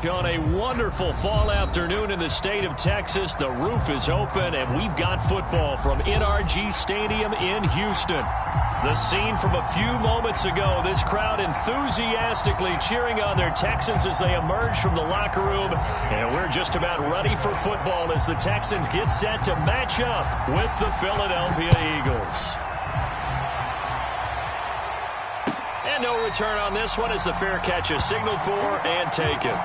On a wonderful fall afternoon in the state of Texas, the roof is open, and we've got football from NRG Stadium in Houston. The scene from a few moments ago, this crowd enthusiastically cheering on their Texans as they emerge from the locker room, and we're just about ready for football as the Texans get set to match up with the Philadelphia Eagles. And no return on this one as the fair catch is signaled for and taken.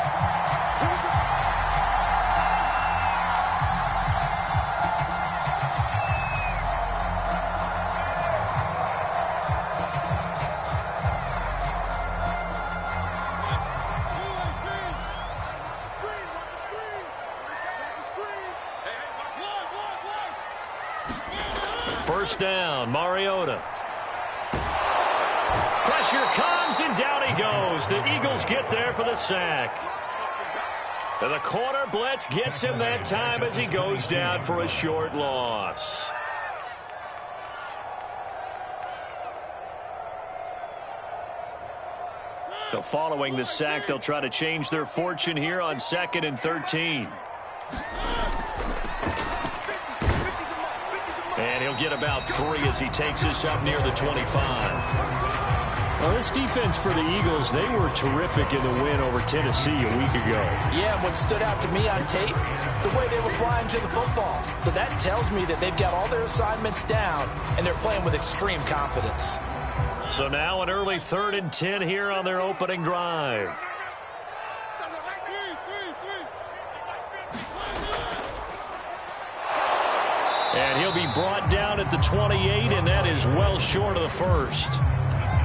First down, Mariota. Pressure comes, and down he goes. The Eagles get there for the sack. And the corner blitz gets him that time as he goes down for a short loss. So following the sack, they'll try to change their fortune here on 2nd and 13. And he'll get about 3 as he takes this up near the 25. Well, this defense for the Eagles, they were terrific in the win over Tennessee a week ago. Yeah, what stood out to me on tape, the way they were flying to the football. So that tells me that they've got all their assignments down, and they're playing with extreme confidence. So now an early 3rd and 10 here on their opening drive. And he'll be brought down at the 28, and that is well short of the first.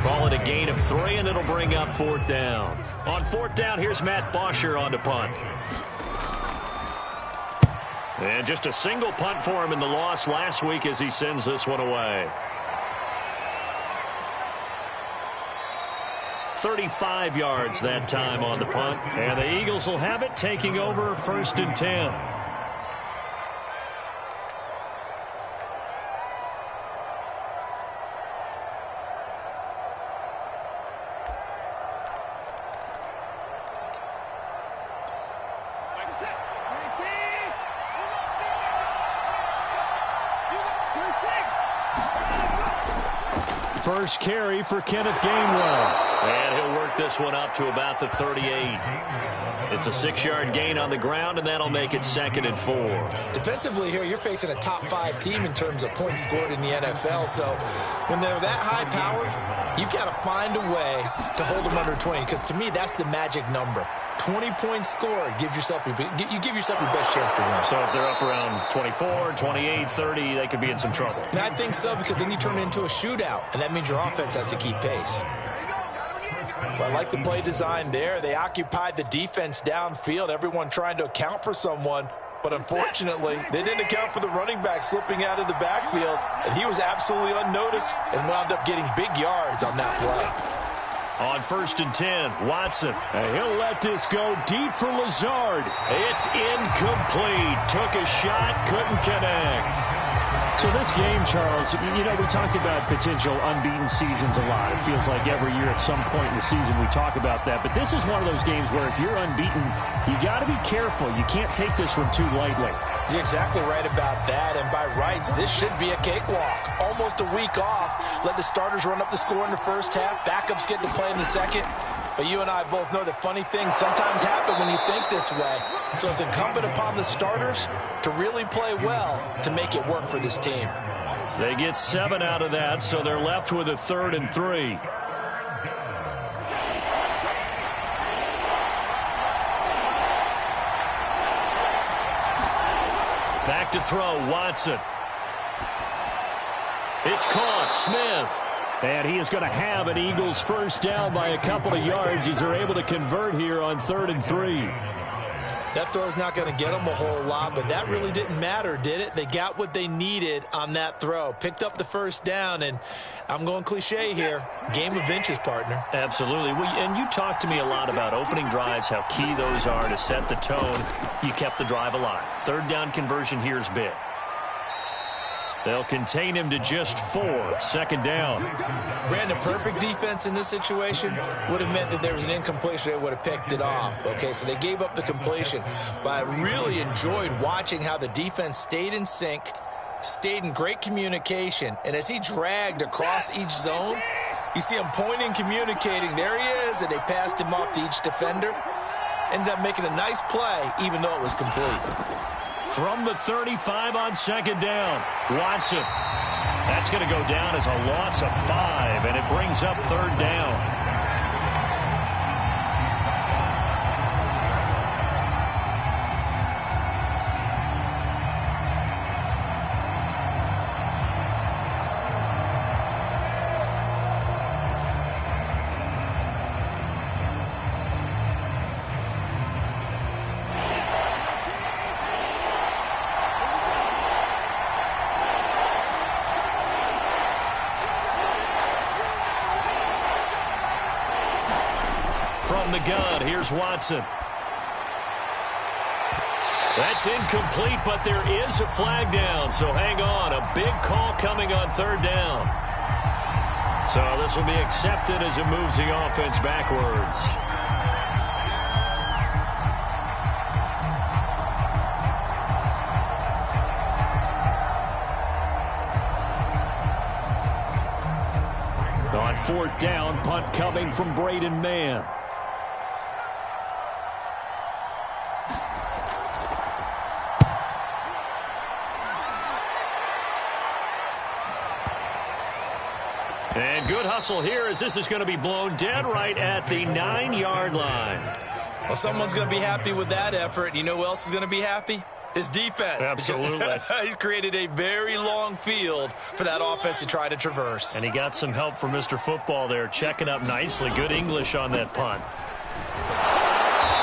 Call it a gain of 3, and it'll bring up 4th down. On 4th down, here's Matt Bosher on the punt. And just a single punt for him in the loss last week as he sends this one away. 35 yards that time on the punt, and the Eagles will have it, taking over 1st and 10. First carry for Kenneth Gainwell. And he'll work this one up to about the 38. It's a 6-yard gain on the ground, and that'll make it 2nd and 4. Defensively here, you're facing a top 5 team in terms of points scored in the NFL. So when they're that high powered, you've got to find a way to hold them under 20, because to me, that's the magic number. 20 points scored, you give yourself your best chance to win. So if they're up around 24, 28, 30, they could be in some trouble. And I think so, because then you turn it into a shootout, and that means your offense has to keep pace. Well, I like the play design there. They occupied the defense downfield, everyone trying to account for someone. But unfortunately, they didn't account for the running back slipping out of the backfield, and he was absolutely unnoticed and wound up getting big yards on that play. On 1st and 10, Watson. And he'll let this go deep for Lazard. It's incomplete. Took a shot, couldn't connect. So this game, Charles, you know, we talk about potential unbeaten seasons a lot. It feels like every year at some point in the season we talk about that. But this is one of those games where if you're unbeaten, you got to be careful. You can't take this one too lightly. You're exactly right about that. And by rights, this should be a cakewalk. Almost a week off. Let the starters run up the score in the first half. Backups get to play in the second. But you and I both know that funny things sometimes happen when you think this way. So it's incumbent upon the starters to really play well to make it work for this team. They get 7 out of that, so they're left with a 3rd and 3. Back to throw, Watson. It's caught, Smith. And he is going to have an Eagles first down by a couple of yards as they're able to convert here on 3rd and 3. That throw's not going to get them a whole lot, but that really didn't matter, did it? They got what they needed on that throw. Picked up the first down, and I'm going cliche here. Game of inches, partner. Absolutely. And you talked to me a lot about opening drives, how key those are to set the tone. You kept the drive alive. 3rd down conversion here is big. They'll contain him to just 4. Second down. Brandon, perfect defense in this situation would have meant that there was an incompletion. They would have picked it off. Okay, so they gave up the completion. But I really enjoyed watching how the defense stayed in sync, stayed in great communication. And as he dragged across each zone, you see him pointing, communicating. There he is, and they passed him off to each defender. Ended up making a nice play, even though it was complete. From the 35 on second down, Watson. That's going to go down as a loss of 5, and it brings up third down. From the gun, here's Watson. That's incomplete, but there is a flag down, so hang on. A big call coming on third down. So this will be accepted as it moves the offense backwards. On fourth down, punt coming from Braden Mann. And good hustle here as this is going to be blown dead right at the 9-yard line. Well, someone's going to be happy with that effort. You know who else is going to be happy? His defense. Absolutely. He's created a very long field for that offense to try to traverse. And he got some help from Mr. Football there, checking up nicely. Good English on that punt.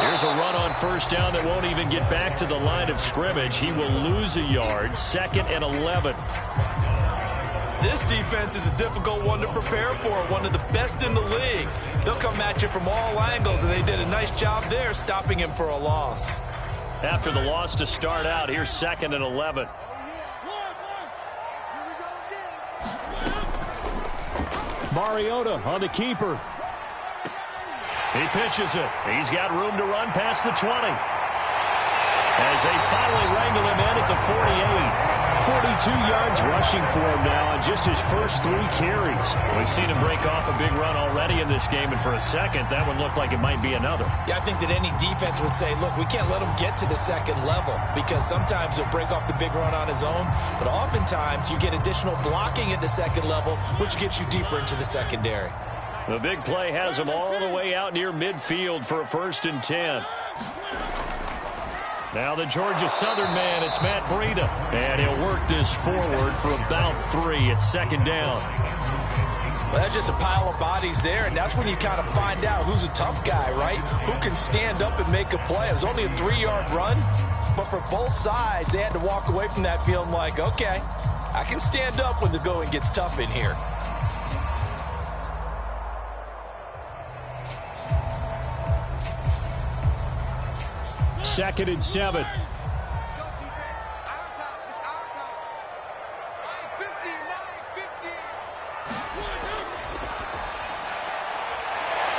Here's a run on first down that won't even get back to the line of scrimmage. He will lose a yard. 2nd and 11. This defense is a difficult one to prepare for, one of the best in the league. They'll come at you from all angles, and they did a nice job there stopping him for a loss. After the loss to start out, here's 2nd and 11. Mariota on the keeper. He pitches it. He's got room to run past the 20. As they finally wrangle him in at the 48. 42 yards rushing for him now on just his first 3 carries. We've seen him break off a big run already in this game, and for a second, that one looked like it might be another. Yeah, I think that any defense would say, look, we can't let him get to the second level because sometimes he'll break off the big run on his own, but oftentimes you get additional blocking at the second level, which gets you deeper into the secondary. The big play has him all the way out near midfield for a 1st and 10. Now the Georgia Southern man, it's Matt Breida. And he'll work this forward for about 3 at 2nd down. Well, that's just a pile of bodies there, and that's when you kind of find out who's a tough guy, right? Who can stand up and make a play. It was only a 3-yard run, but for both sides, they had to walk away from that feeling like, okay, I can stand up when the going gets tough in here. Second and 7. Let's go, defense. Our time. It's our time. 9:50, 9:50.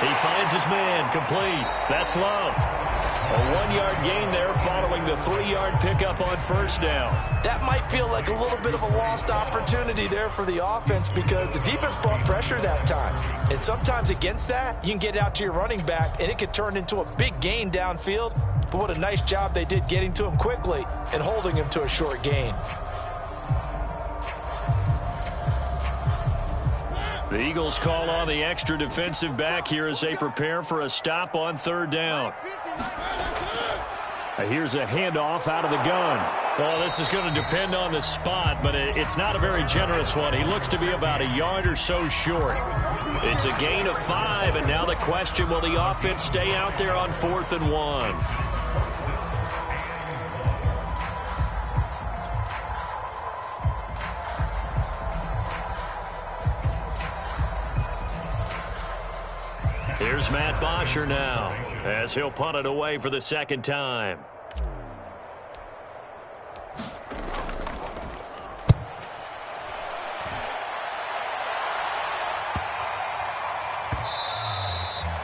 He finds his man, complete. That's Love. A 1-yard gain there following the 3-yard pickup on first down. That might feel like a little bit of a lost opportunity there for the offense because the defense brought pressure that time. And sometimes against that, you can get out to your running back, and it could turn into a big gain downfield. But what a nice job they did getting to him quickly and holding him to a short gain. The Eagles call on the extra defensive back here as they prepare for a stop on third down. Here's a handoff out of the gun. Well, this is going to depend on the spot, but it's not a very generous one. He looks to be about a yard or so short. It's a gain of 5, and now the question, will the offense stay out there on 4th and 1? Here's Matt Bosher now as he'll punt it away for the 2nd time.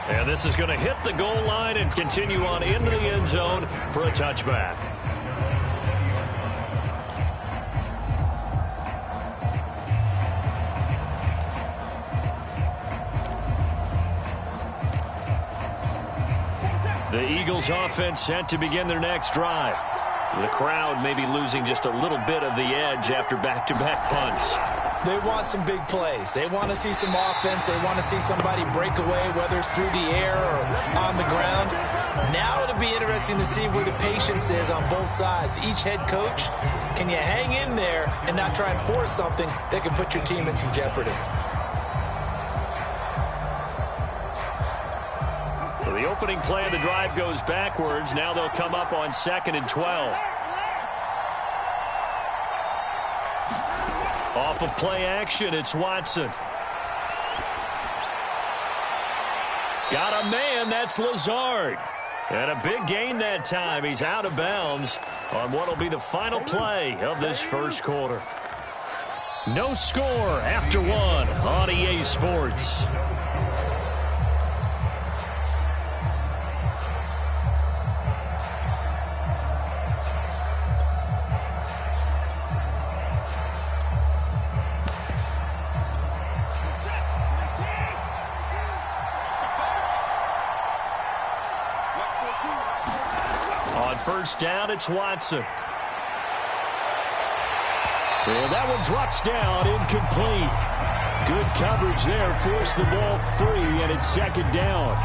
And this is going to hit the goal line and continue on into the end zone for a touchback. The Eagles offense set to begin their next drive. The crowd may be losing just a little bit of the edge after back-to-back punts. They want some big plays. They want to see some offense. They want to see somebody break away, whether it's through the air or on the ground. Now it'll be interesting to see where the patience is on both sides. Each head coach, can you hang in there and not try and force something that can put your team in some jeopardy? So the opening play of the drive goes backwards. Now they'll come up on 2nd and 12. Off of play action, it's Watson. Got a man, that's Lazard. And a big gain that time. He's out of bounds on what will be the final play of this first quarter. No score after one on EA Sports. First down, it's Watson. And that one drops down, incomplete. Good coverage there, forced the ball free, and it's 2nd down.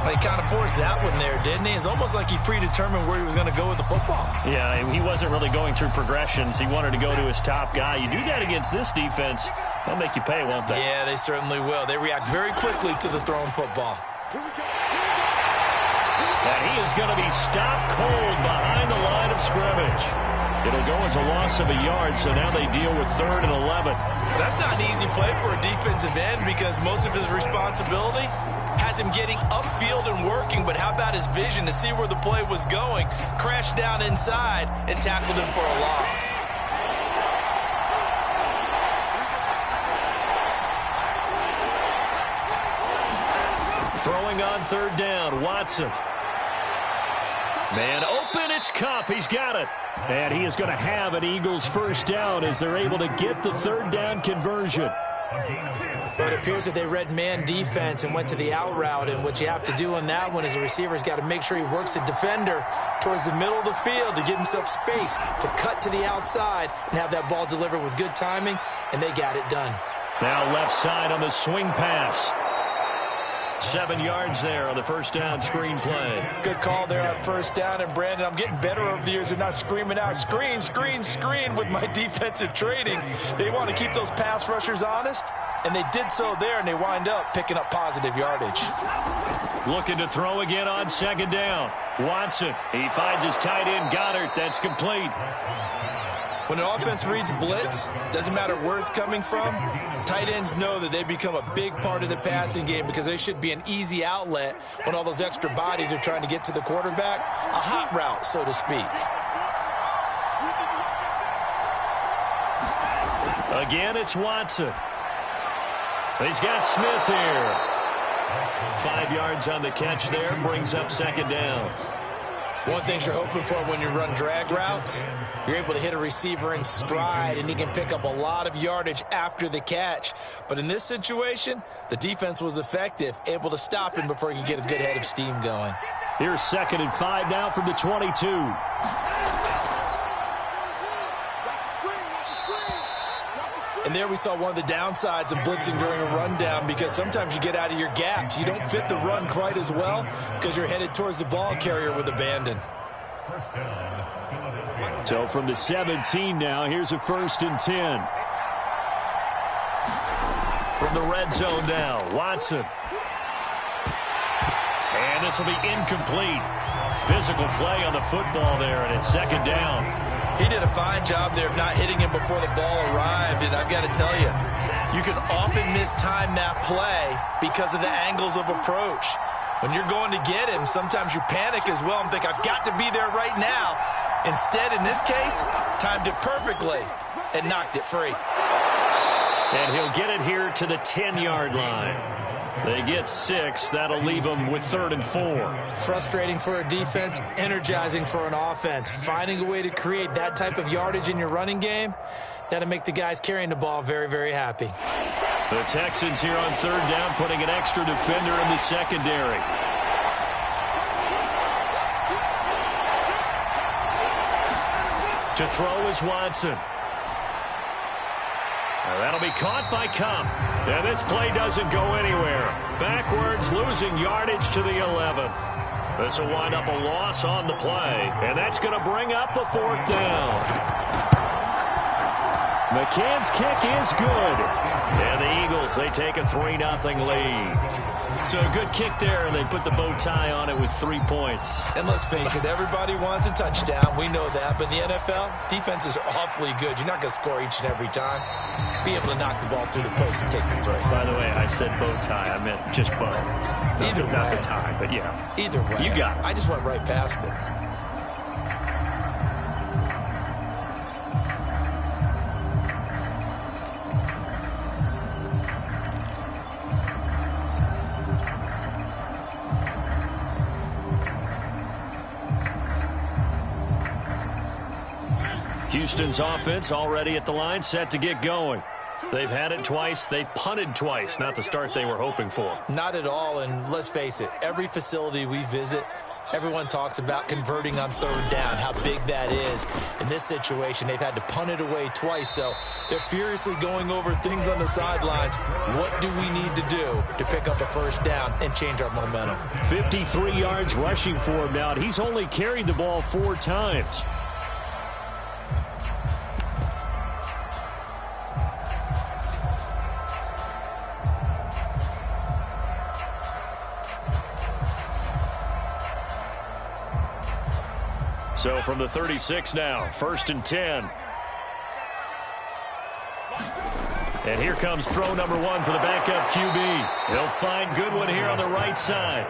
He kind of forced that one there, didn't he? It's almost like he predetermined where he was going to go with the football. Yeah, he wasn't really going through progressions. He wanted to go to his top guy. You do that against this defense, they'll make you pay, won't they? Yeah, they certainly will. They react very quickly to the thrown football. And he is going to be stopped cold behind the line of scrimmage. It'll go as a loss of a yard, so now they deal with 3rd and 11. That's not an easy play for a defensive end because most of his responsibility has him getting upfield and working, but how about his vision to see where the play was going, crashed down inside, and tackled him for a loss. Throwing on 3rd down, Watson. Man open, it's Kupp. He's got it. And he is going to have an Eagles first down as they're able to get the 3rd down conversion. But it appears that they read man defense and went to the out route, and what you have to do on that one is the receiver's got to make sure he works the defender towards the middle of the field to give himself space to cut to the outside and have that ball delivered with good timing, and they got it done. Now left side on the swing pass. 7 yards there on the first down screen play. Good call there on first down. And, Brandon, I'm getting better over the years of not screaming out, screen, screen, screen with my defensive training. They want to keep those pass rushers honest, and they did so there, and they wind up picking up positive yardage. Looking to throw again on 2nd down. Watson, he finds his tight end, Goddard. That's complete. When an offense reads blitz, doesn't matter where it's coming from, tight ends know that they become a big part of the passing game because they should be an easy outlet when all those extra bodies are trying to get to the quarterback. A hot route, so to speak. Again, it's Watson. He's got Smith here. 5 yards on the catch there, brings up 2nd down. One thing you're hoping for when you run drag routes, you're able to hit a receiver in stride, and he can pick up a lot of yardage after the catch. But in this situation, the defense was effective, able to stop him before he could get a good head of steam going. Here's 2nd and 5 now from the 22. And there we saw one of the downsides of blitzing during a rundown, because sometimes you get out of your gaps. You don't fit the run quite as well because you're headed towards the ball carrier with abandon. So from the 17 now, here's a 1st and 10. From the red zone now, Watson. And this will be incomplete. Physical play on the football there, and it's 2nd down. He did a fine job there of not hitting him before the ball arrived, and I've got to tell you, you can often mistime that play because of the angles of approach. When you're going to get him, sometimes you panic as well and think, I've got to be there right now. Instead, in this case, timed it perfectly and knocked it free. And he'll get it here to the 10-yard line. They get 6. That'll leave them with 3rd and 4. Frustrating for a defense, energizing for an offense. Finding a way to create that type of yardage in your running game, that'll make the guys carrying the ball very, very happy. The Texans here on 3rd down, putting an extra defender in the secondary. To throw is Watson. That'll be caught by Cup. And this play doesn't go anywhere. Backwards, losing yardage to the 11. This will wind up a loss on the play. And that's going to bring up a 4th down. McCann's kick is good. And the Eagles, they take a 3-0 lead. So a good kick there, and they put the bow tie on it with 3 points. And let's face it, everybody wants a touchdown. We know that. But in the NFL, defenses are awfully good. You're not going to score each and every time. Be able to knock the ball through the post and take the throw. By the way, I said bow tie. I meant just bow. Either way. Not the tie, but yeah. Either way. You got it. I just went right past it. Houston's offense already at the line, set to get going. They've had it twice. They've punted twice. Not the start they were hoping for. Not at all, and let's face it, every facility we visit, everyone talks about converting on 3rd down, how big that is. In this situation, they've had to punt it away twice, so they're furiously going over things on the sidelines. What do we need to do to pick up a 1st down and change our momentum? 53 yards rushing for him now. He's only carried the ball 4 times. So from the 36 now, 1st and 10. And here comes throw number 1 for the backup QB. He'll find Goodwin here on the right side.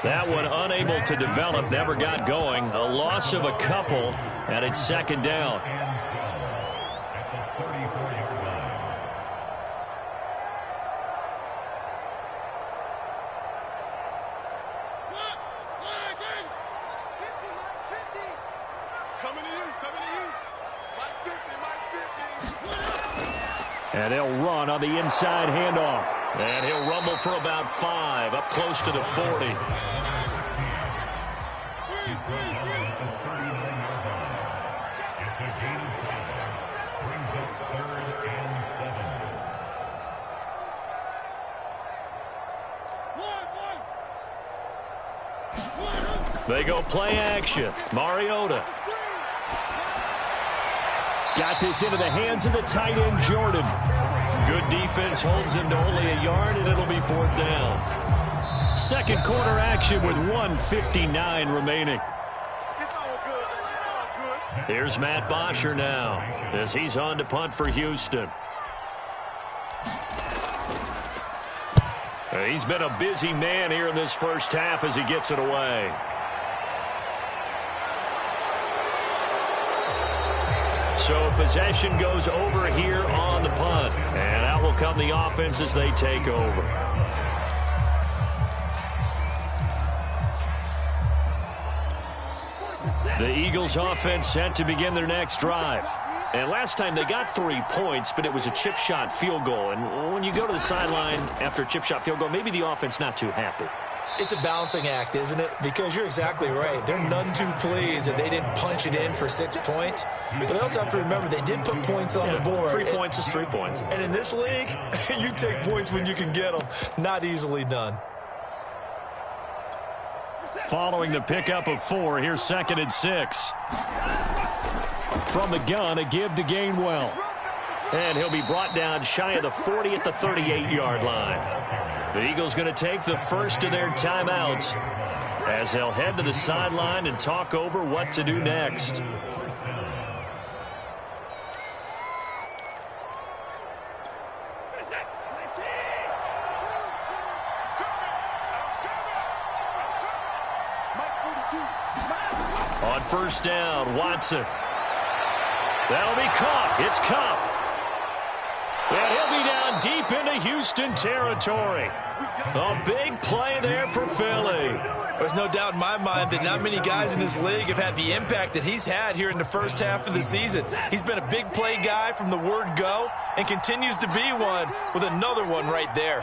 That one unable to develop, never got going. A loss of a couple, and it's 2nd down. And he'll run on the inside handoff. And he'll rumble for about 5, up close to the 40. They go play action. Mariota. Got this into the hands of the tight end, Jordan. Good defense holds him to only a yard, and it'll be 4th down. 2nd quarter action with 1:59 remaining. Here's Matt Bosher now as he's on to punt for Houston. He's been a busy man here in this 1st half as he gets it away. So possession goes over here on the punt. And out will come the offense as they take over. The Eagles offense set to begin their next drive. And last time they got 3 points, but it was a chip shot field goal. And when you go to the sideline after a chip shot field goal, maybe the offense not too happy. It's a balancing act, isn't it? Because you're exactly right. They're none too pleased that they didn't punch it in for 6 points. But they also have to remember they did put points on the board. 3 points is 3 points. And in this league, you take points when you can get them. Not easily done. Following the pickup of 4, here's 2nd and 6. From the gun, a give to Gainwell. And he'll be brought down shy of the 40 at the 38-yard line. The Eagles going to take the first of their timeouts as they'll head to the sideline and talk over what to do next. On 1st down, Watson. That'll be caught. It's Cup. And he'll be down deep into Houston territory. A big play there for Philly. There's no doubt in my mind that not many guys in this league have had the impact that he's had here in the first half of the season. He's been a big play guy from the word go and continues to be one with another one right there.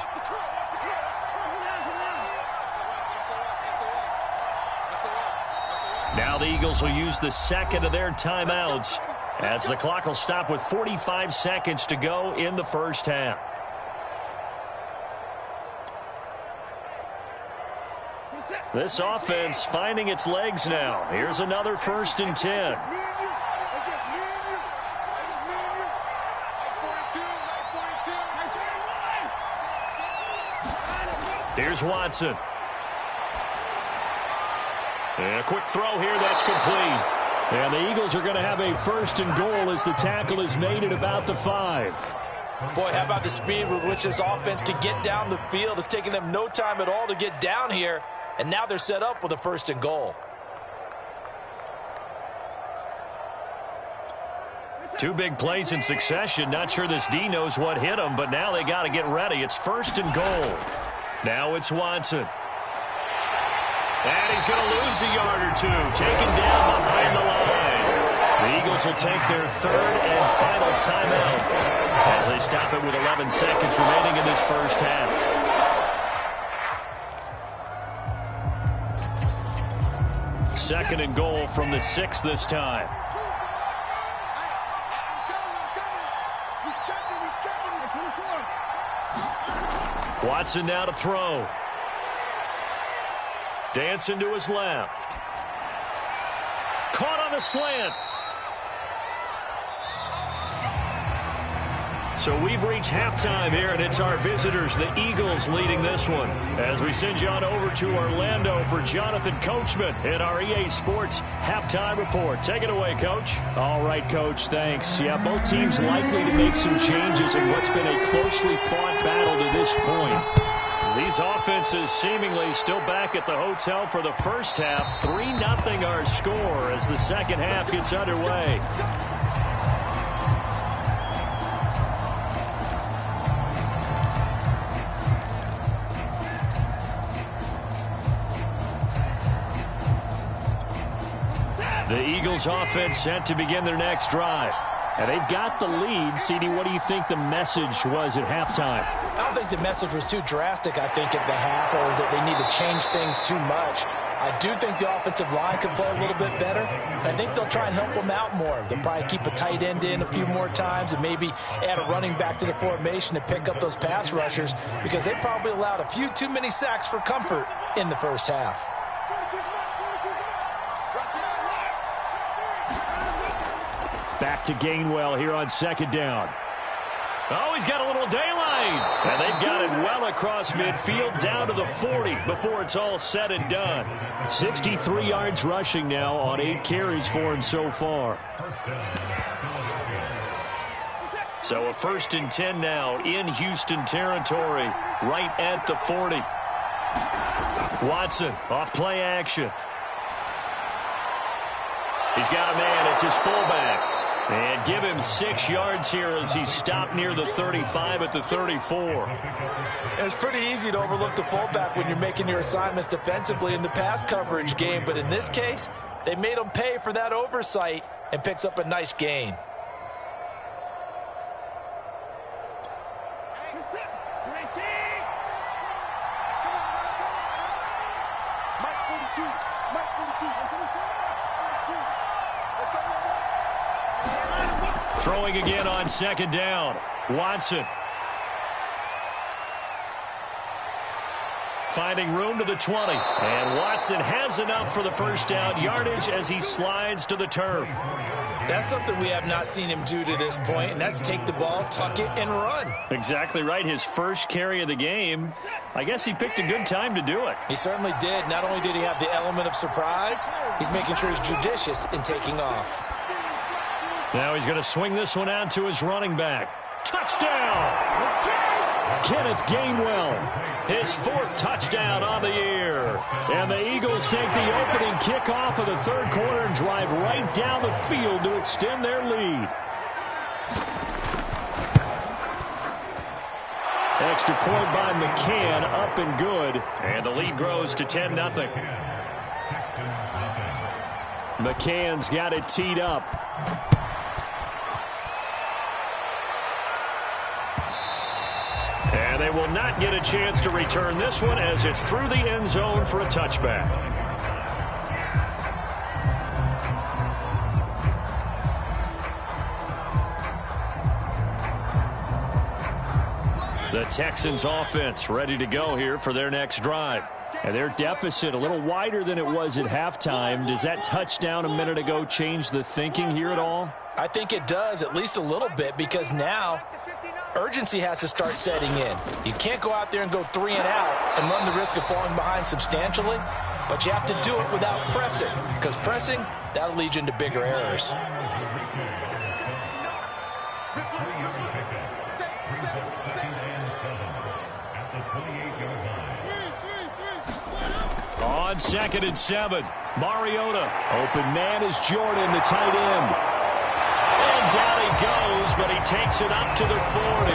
Now the Eagles will use the second of their timeouts as the clock will stop with 45 seconds to go in the first half. This offense finding its legs now. Here's another 1st and 10. Here's Watson. And a quick throw here, that's complete. And the Eagles are going to have a 1st and goal as the tackle is made at about the 5. Boy, how about the speed with which this offense can get down the field? It's taken them no time at all to get down here. And now they're set up with a 1st and goal. Two big plays in succession. Not sure this D knows what hit him, but now they got to get ready. It's 1st and goal. Now it's Watson. And he's going to lose a yard or two. Taken down behind the line. The Eagles will take their 3rd and final timeout as they stop it with 11 seconds remaining in this first half. Second and goal from the 6 this time. Watson now to throw. Dancing to his left. Caught on the slant. So we've reached halftime here, and it's our visitors, the Eagles, leading this one. As we send you on over to Orlando for Jonathan Coachman in our EA Sports Halftime Report. Take it away, Coach. All right, Coach, thanks. Yeah, both teams likely to make some changes in what's been a closely fought battle to this point. These offenses seemingly still back at the hotel for the first half. 3-0 our score as the second half gets underway. The Eagles offense set to begin their next drive. And they've got the lead. CD, what do you think the message was at halftime? I don't think the message was too drastic, I think, at the half, or that they need to change things too much. I do think the offensive line can play a little bit better. I think they'll try and help them out more. They'll probably keep a tight end in a few more times and maybe add a running back to the formation to pick up those pass rushers, because they probably allowed a few too many sacks for comfort in the first half. Back to Gainwell here on 2nd down. Oh, he's got a little daylight. And they've got it well across midfield down to the 40 before it's all said and done. 63 yards rushing now on 8 carries for him so far. So a 1st and 10 now in Houston territory, right at the 40. Watson off play action. He's got a man. It's his fullback. And give him 6 yards here as he stopped near the 35 at the 34. It's pretty easy to overlook the fullback when you're making your assignments defensively in the pass coverage game. But in this case, they made him pay for that oversight and picks up a nice gain. Throwing again on 2nd down. Watson. Finding room to the 20. And Watson has enough for the first down yardage as he slides to the turf. That's something we have not seen him do to this point, and that's take the ball, tuck it, and run. Exactly right. His first carry of the game. I guess he picked a good time to do it. He certainly did. Not only did he have the element of surprise, he's making sure he's judicious in taking off. Now he's going to swing this one out to his running back. Touchdown! Kenneth Gainwell. His 4th touchdown on the year. And the Eagles take the opening kickoff of the 3rd quarter and drive right down the field to extend their lead. Extra point by McCann, up and good. And the lead grows to 10-0. McCann's got it teed up. And they will not get a chance to return this one as it's through the end zone for a touchback. The Texans offense ready to go here for their next drive. And their deficit a little wider than it was at halftime. Does that touchdown a minute ago change the thinking here at all? I think it does, at least a little bit, because now urgency has to start setting in. You can't go out there and go 3 and out and run the risk of falling behind substantially, but you have to do it without pressing, because pressing, that'll lead you into bigger errors. On 2nd and 7, Mariota. Open man is Jordan, the tight end. And down he goes, but he takes it up to the 40.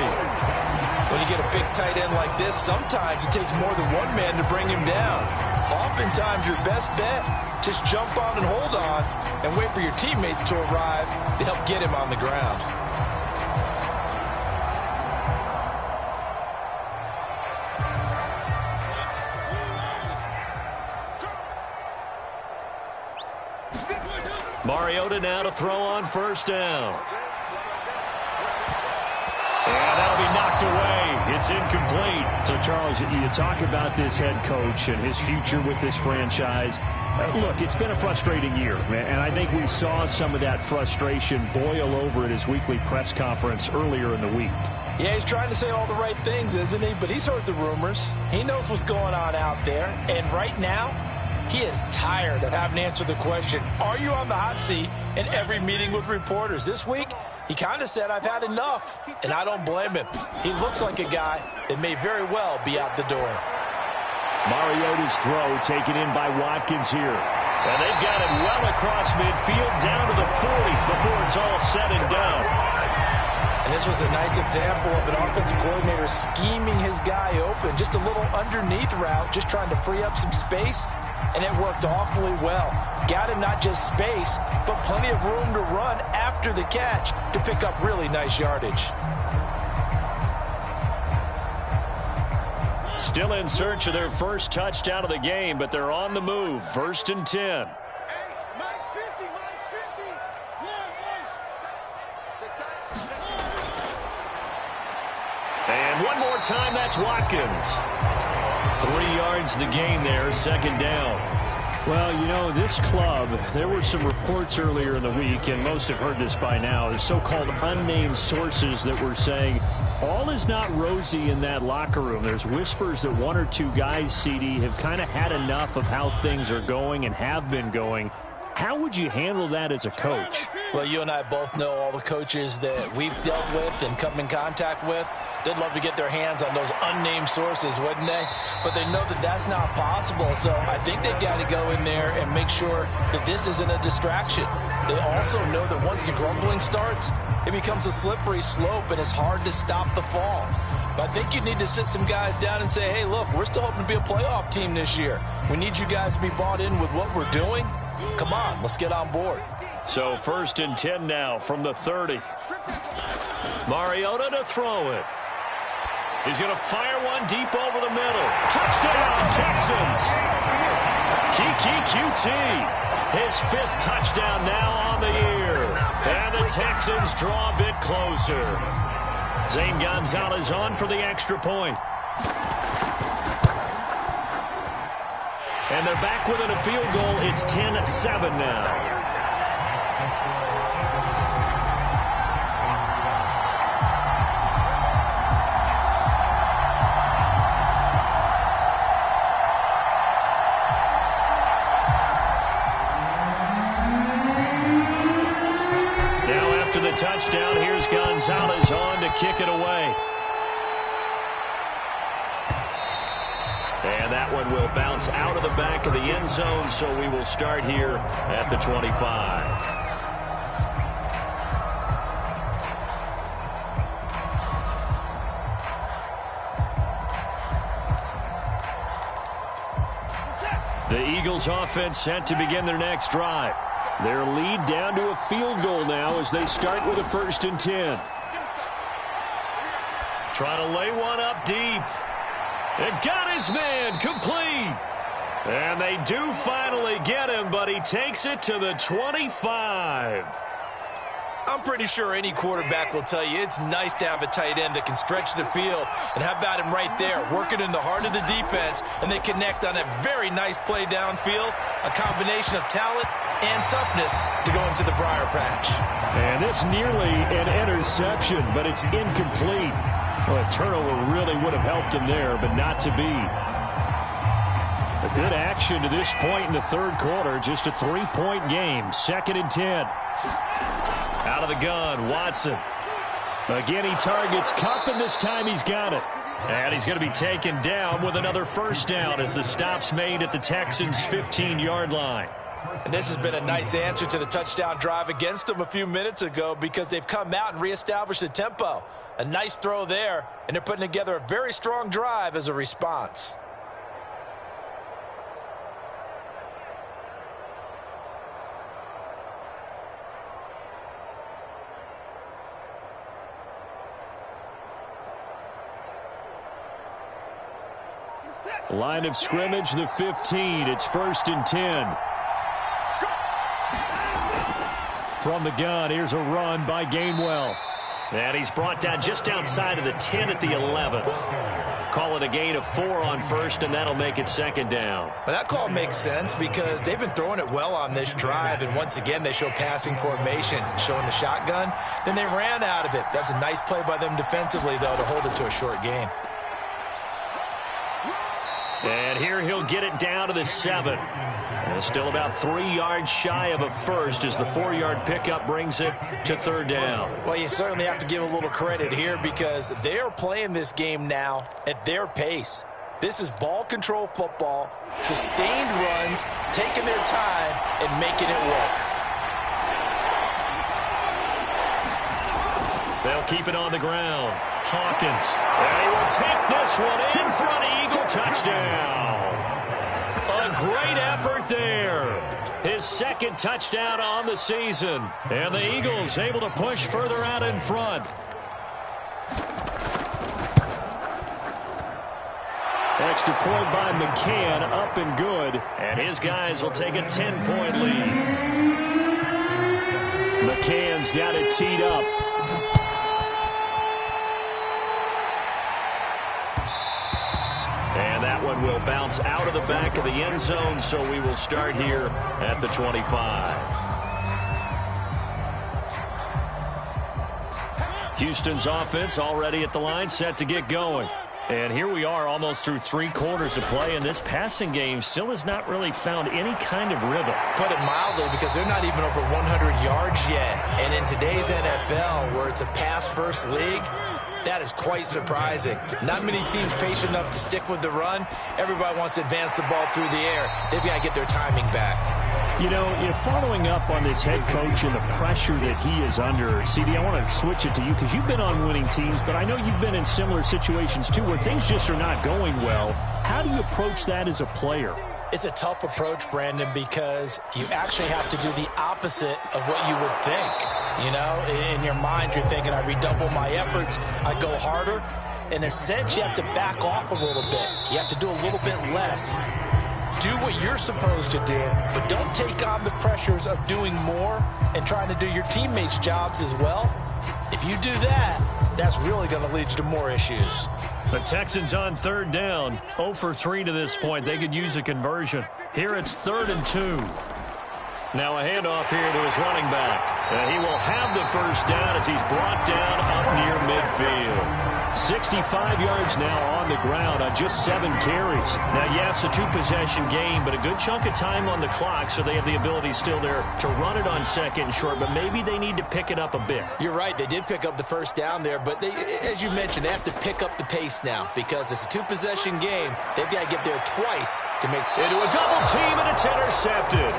When you get a big tight end like this, sometimes it takes more than one man to bring him down. Oftentimes, your best bet, just jump on and hold on and wait for your teammates to arrive to help get him on the ground. Mariota now to throw on 1st down. And that'll be knocked away. It's incomplete. So, Charles, you talk about this head coach and his future with this franchise. Look, it's been a frustrating year, and I think we saw some of that frustration boil over at his weekly press conference earlier in the week. Yeah, he's trying to say all the right things, isn't he? But he's heard the rumors. He knows what's going on out there. And right now, he is tired of having to answer the question, are you on the hot seat, in every meeting with reporters. This week, he kind of said, I've had enough, and I don't blame him. He looks like a guy that may very well be out the door. Mariota's throw taken in by Watkins here. And they've got it well across midfield, down to the 40 before it's all said and done. And this was a nice example of an offensive coordinator scheming his guy open. Just a little underneath route, just trying to free up some space. And it worked awfully well. Got him not just space, but plenty of room to run after the catch to pick up really nice yardage. Still in search of their first touchdown of the game, but they're on the move. 1st and 10. And one more time, that's Watkins. 3 yards the gain there, 2nd down. Well, you know, this club, there were some reports earlier in the week, and most have heard this by now, the so-called unnamed sources that were saying all is not rosy in that locker room. There's whispers that 1 or 2 guys, CD, have kind of had enough of how things are going and have been going. How would you handle that as a coach? Well, you and I both know all the coaches that we've dealt with and come in contact with. They'd love to get their hands on those unnamed sources, wouldn't they? But they know that that's not possible, so I think they've got to go in there and make sure that this isn't a distraction. They also know that once the grumbling starts, it becomes a slippery slope and it's hard to stop the fall. But I think you need to sit some guys down and say, hey, look, we're still hoping to be a playoff team this year. We need you guys to be bought in with what we're doing. Come on, let's get on board. So 1st and 10 now from the 30. Mariota to throw it. He's going to fire one deep over the middle. Touchdown, Texans. QT. His 5th touchdown now on the year. And the Texans draw a bit closer. Zane Gonzalez on for the extra point. And they're back within a field goal. It's 10-7 now. Now after the touchdown, here's Gonzalez on to kick it away. And that one will bounce out of the back of the end zone, so we will start here at the 25. The Eagles offense set to begin their next drive. Their lead down to a field goal now as they start with a 1st and 10. Trying to lay one up deep. It got his man complete. And they do finally get him, but he takes it to the 25. I'm pretty sure any quarterback will tell you it's nice to have a tight end that can stretch the field. And how about him right there, working in the heart of the defense, and they connect on a very nice play downfield, a combination of talent and toughness to go into the briar patch. And this nearly an interception, but it's incomplete. Well, a turnover really would have helped him there, but not to be. A good action to this point in the 3rd quarter. Just a 3-point game. 2nd and 10. Out of the gun, Watson. Again, he targets Kupp, and this time he's got it. And he's going to be taken down with another 1st down as the stop's made at the Texans' 15-yard line. And this has been a nice answer to the touchdown drive against them a few minutes ago because they've come out and reestablished the tempo. A nice throw there, and they're putting together a very strong drive as a response. Line of scrimmage, the 15. It's 1st and 10. From the gun, here's a run by Gainwell. And he's brought down just outside of the 10 at the 11. Call it a gain of 4 on 1st, and that'll make it 2nd down. Well, that call makes sense because they've been throwing it well on this drive, and once again they show passing formation, showing the shotgun. Then they ran out of it. That's a nice play by them defensively, though, to hold it to a short gain. And here he'll get it down to the 7. And still about 3 yards shy of a 1st as the 4-yard pickup brings it to 3rd down. Well, you certainly have to give a little credit here because they are playing this game now at their pace. This is ball control football, sustained runs, taking their time and making it work. They'll keep it on the ground. Hawkins. And he will take this one in for an Eagle touchdown. A great effort there. His 2nd touchdown on the season. And the Eagles able to push further out in front. Extra point by McCann, up and good. And his guys will take a 10-point lead. McCann's got it teed up. And that one will bounce out of the back of the end zone, so we will start here at the 25. Houston's offense already at the line, set to get going. And here we are almost through 3 quarters of play, and this passing game still has not really found any kind of rhythm. Put it mildly, because they're not even over 100 yards yet. And in today's NFL, where it's a pass-first league, that is quite surprising. Not many teams patient enough to stick with the run. Everybody wants to advance the ball through the air. They've got to get their timing back. You know, following up on this head coach and the pressure that he is under, CD, I want to switch it to you because you've been on winning teams, but I know you've been in similar situations too where things just are not going well. How do you approach that as a player? It's a tough approach, Brandon, because you actually have to do the opposite of what you would think. You know, in your mind, you're thinking, I redouble my efforts, I go harder. In a sense, you have to back off a little bit. You have to do a little bit less. Do what you're supposed to do, but don't take on the pressures of doing more and trying to do your teammates' jobs as well. If you do that, that's really going to lead you to more issues. The Texans on 3rd down, 0 for 3 to this point. They could use a conversion. Here it's 3rd and 2. Now a handoff here to his running back. And he will have the 1st down as he's brought down up near midfield. 65 yards now on the ground on just 7 carries. Now, yes, a 2-possession game, but a good chunk of time on the clock, so they have the ability still there to run it on 2nd and short, but maybe they need to pick it up a bit. You're right. They did pick up the 1st down there, but they, as you mentioned, they have to pick up the pace now because it's a 2-possession game. They've got to get there twice to make... Into a double team, and it's intercepted.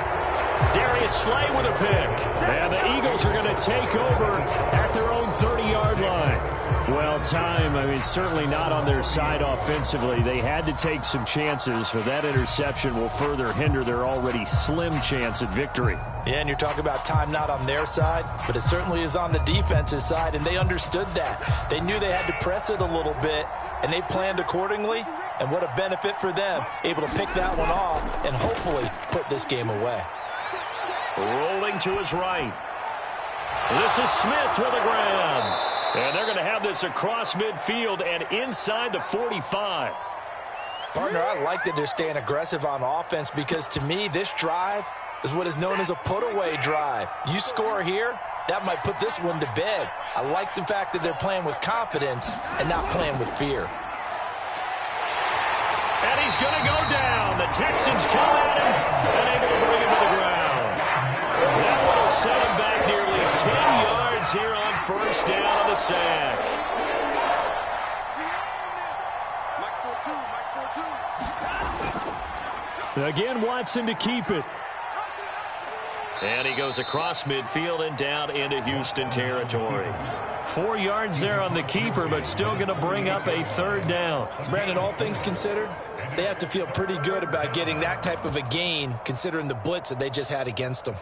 Darius Slay with a pick. And the Eagles are going to take over at their own 30-yard line. Well, time, I mean, certainly not on their side offensively. They had to take some chances, but that interception will further hinder their already slim chance at victory. Yeah, and you're talking about time not on their side, but it certainly is on the defense's side, and they understood that. They knew they had to press it a little bit, and they planned accordingly, and what a benefit for them, able to pick that one off and hopefully put this game away. Rolling to his right. This is Smith with a grab. And they're going to have this across midfield and inside the 45. Partner, I like that they're staying aggressive on offense because to me, this drive is what is known as a put-away drive. You score here, that might put this one to bed. I like the fact that they're playing with confidence and not playing with fear. And he's going to go down. The Texans come at him and able to bring him to the ground. That will set him back nearly 10 yards here on first down on the sack. Again, Watson to keep it. And he goes across midfield and down into Houston territory. 4 yards there on the keeper, but still going to bring up a third down. Brandon, all things considered, they have to feel pretty good about getting that type of a gain considering the blitz that they just had against them.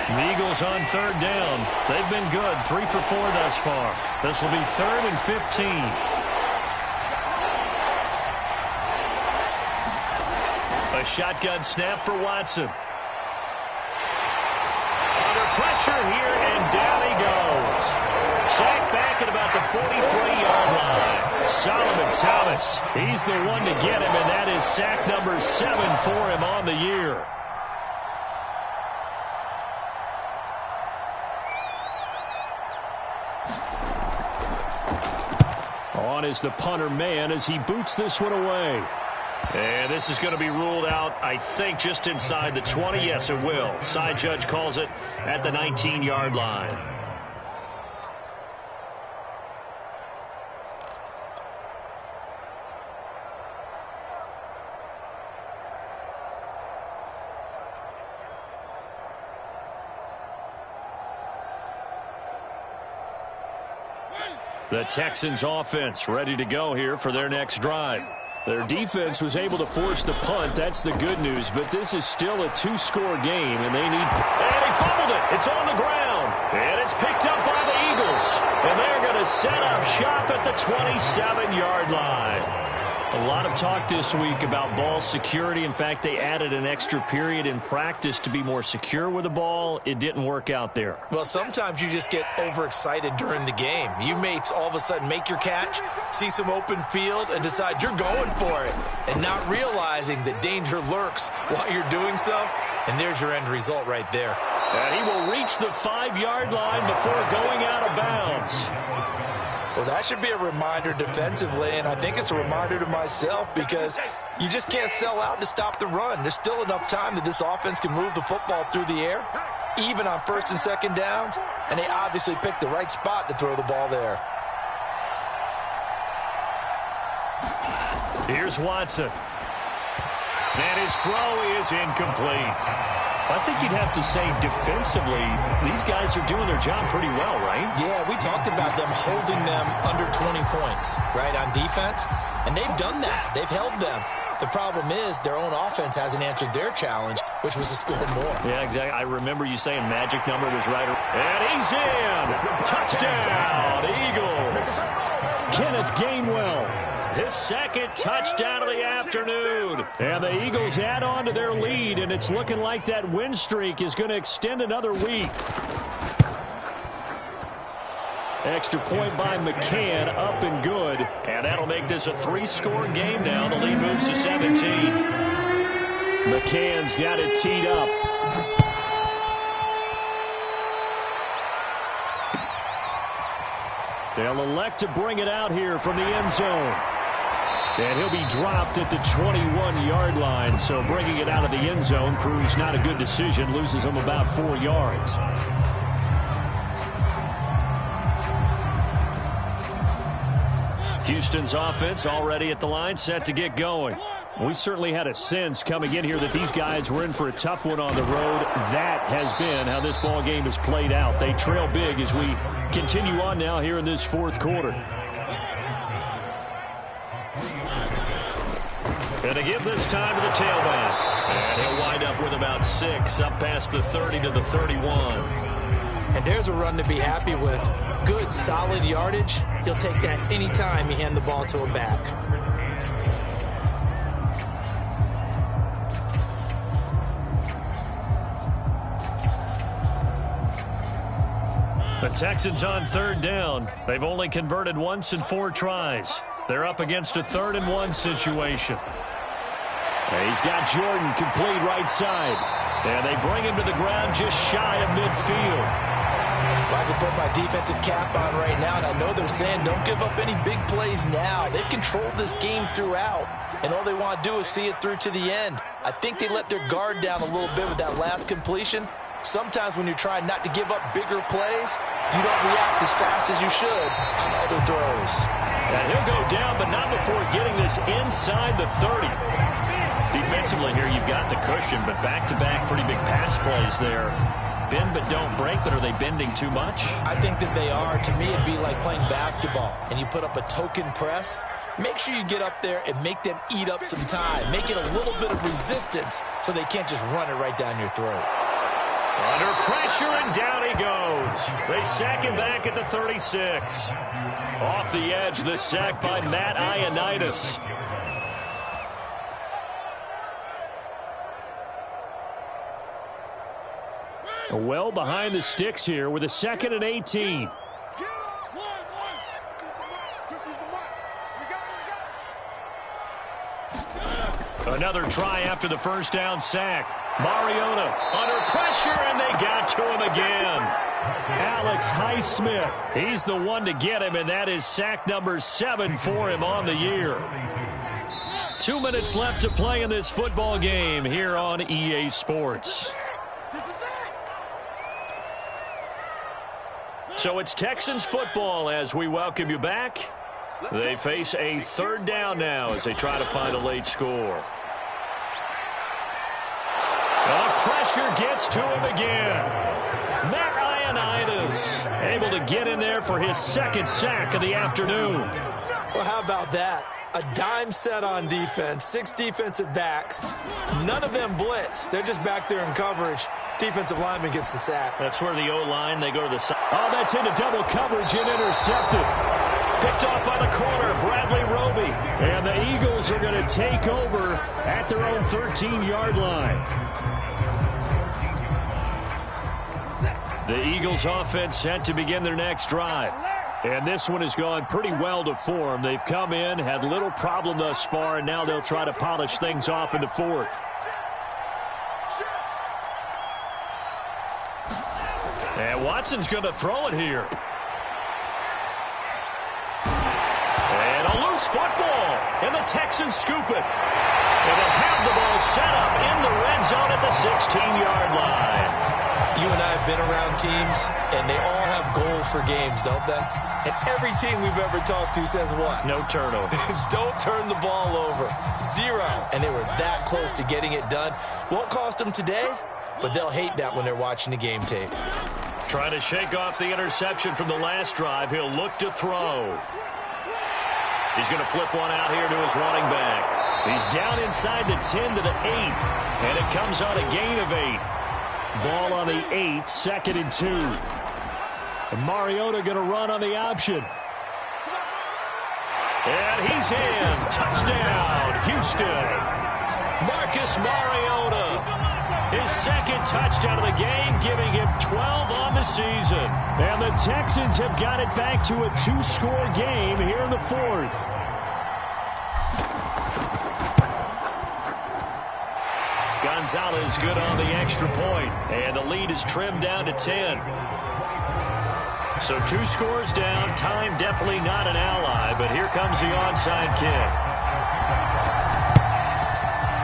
The Eagles on third down. They've been good, 3 for 4 thus far. This will be 3rd and 15. A shotgun snap for Watson. Under pressure here, and down he goes. Sacked back at about the 43-yard line. Solomon Thomas, he's the one to get him, and that is sack number 7 for him on the year. On is the punter man as he boots this one away. And this is going to be ruled out, I think, just inside the 20. Yes, it will. Side judge calls it at the 19-yard line. The Texans offense ready to go here for their next drive. Their defense was able to force the punt. That's the good news, but this is still a 2-score game, and they need... And he fumbled it. It's on the ground. And it's picked up by the Eagles. And they're going to set up shop at the 27-yard line. A lot of talk this week about ball security. In fact, they added an extra period in practice to be more secure with the ball. It didn't work out there. Well, sometimes you just get overexcited during the game. You may all of a sudden make your catch, see some open field, and decide you're going for it, and not realizing that danger lurks while you're doing so. And there's your end result right there. And he will reach the 5-yard line before going out of bounds. Well, that should be a reminder defensively, and I think it's a reminder to myself because you just can't sell out to stop the run. There's still enough time that this offense can move the football through the air, even on 1st and 2nd downs, and they obviously picked the right spot to throw the ball there. Here's Watson. And his throw is incomplete. I think you'd have to say defensively, these guys are doing their job pretty well, right? Yeah, we talked about them holding them under 20 points, right, on defense. And they've done that. They've held them. The problem is their own offense hasn't answered their challenge, which was to score more. Yeah, exactly. I remember you saying magic number was right. And he's in. Touchdown, Eagles. Kenneth Gainwell. His 2nd touchdown of the afternoon. And the Eagles add on to their lead, and it's looking like that win streak is going to extend another week. Extra point by McCann, up and good. And that'll make this a 3-score game now. The lead moves to 17. McCann's got it teed up. They'll elect to bring it out here from the end zone. And he'll be dropped at the 21-yard line, so bringing it out of the end zone proves not a good decision, loses him about 4 yards. Houston's offense already at the line, set to get going. We certainly had a sense coming in here that these guys were in for a tough one on the road. That has been how this ball game has played out. They trail big as we continue on now here in this fourth quarter. And to give this time to the tailback. And he'll wind up with about 6 up past the 30 to the 31. And there's a run to be happy with. Good, solid yardage. He'll take that anytime you hand the ball to a back. The Texans on 3rd down. They've only converted once in 4 tries. They're up against a 3rd and 1 situation. He's got Jordan complete right side. And they bring him to the ground just shy of midfield. Well, I can put my defensive cap on right now, and I know they're saying don't give up any big plays now. They've controlled this game throughout, and all they want to do is see it through to the end. I think they let their guard down a little bit with that last completion. Sometimes when you're trying not to give up bigger plays, you don't react as fast as you should on other throws. And he'll go down, but not before getting this inside the 30. Defensively here, you've got the cushion, but back-to-back pretty big pass plays there. Bend but don't break, but are they bending too much? I think that they are. To me, it'd be like playing basketball, and you put up a token press. Make sure you get up there and make them eat up some time. Make it a little bit of resistance so they can't just run it right down your throat. Under pressure, and down he goes. They sack him back at the 36. Off the edge, the sack by Matt Ioannidis. Well behind the sticks here with a 2nd and 18. Another try after the first down sack. Mariota under pressure, and they got to him again. Alex Highsmith. He's the one to get him, and that is sack number 7 for him on the year. 2 minutes left to play in this football game here on EA Sports. So it's Texans football as we welcome you back. They face a 3rd down now as they try to find a late score. Pressure gets to him again. Matt Ioannidis able to get in there for his 2nd sack of the afternoon. Well, how about that? A dime set on defense, 6 defensive backs. None of them blitz. They're just back there in coverage. Defensive lineman gets the sack. That's where the O-line, they go to the side. Oh, that's into double coverage and intercepted. Picked off by the corner, Bradley Roby. And the Eagles are going to take over at their own 13-yard line. The Eagles offense set to begin their next drive. And this one has gone pretty well to form. They've come in, had little problem thus far, and now they'll try to polish things off in the 4th. And Watson's going to throw it here. And a loose football. And the Texans scoop it. And they'll have the ball set up in the red zone at the 16-yard line. You and I have been around teams, and they all have goals for games, don't they? And every team we've ever talked to says what? No turnover. Don't turn the ball over. 0. And they were that close to getting it done. Won't cost them today, but they'll hate that when they're watching the game tape. Trying to shake off the interception from the last drive. He'll look to throw. He's going to flip one out here to his running back. He's down inside the 10 to the 8. And it comes on a gain of 8. Ball on the 8, 2nd and 2. And Mariota going to run on the option. And he's in. Touchdown, Houston. Marcus Mariota. His 2nd touchdown of the game, giving him 12 on the season. And the Texans have got it back to a 2-score game here in the 4th. Gonzalez good on the extra point, and the lead is trimmed down to 10. So 2 scores down. Time definitely not an ally, but here comes the onside kick.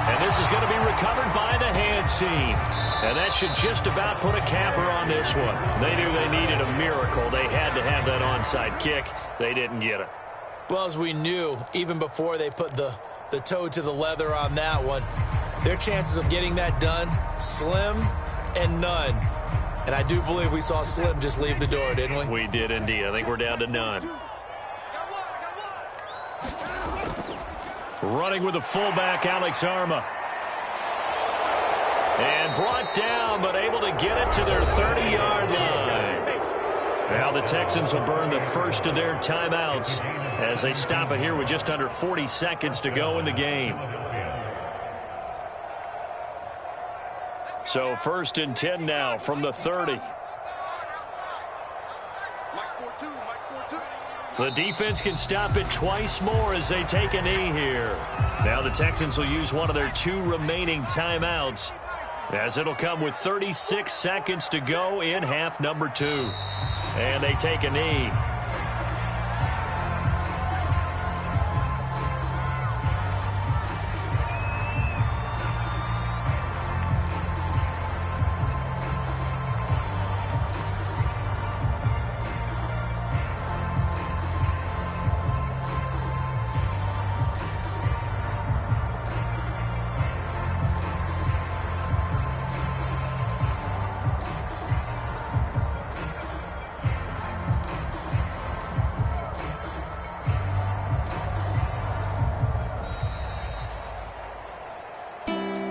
And this is going to be recovered by the hands team. And that should just about put a capper on this one. They knew they needed a miracle. They had to have that onside kick. They didn't get it. Well, as we knew, even before they put the toe to the leather on that one, their chances of getting that done, slim and none. And I do believe we saw Slim just leave the door, didn't we? We did indeed. I think we're down to none. Running with the fullback, Alex Arma. And brought down, but able to get it to their 30-yard line. Now the Texans will burn the first of their timeouts as they stop it here with just under 40 seconds to go in the game. So 1st and 10 now from the 30. The defense can stop it twice more as they take a knee here. Now the Texans will use one of their 2 remaining timeouts, as it'll come with 36 seconds to go in half number 2. And they take a knee.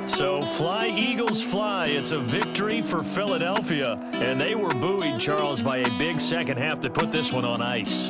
So fly, Eagles, fly. It's a victory for Philadelphia. And they were buoyed, Charles, by a big second half to put this one on ice.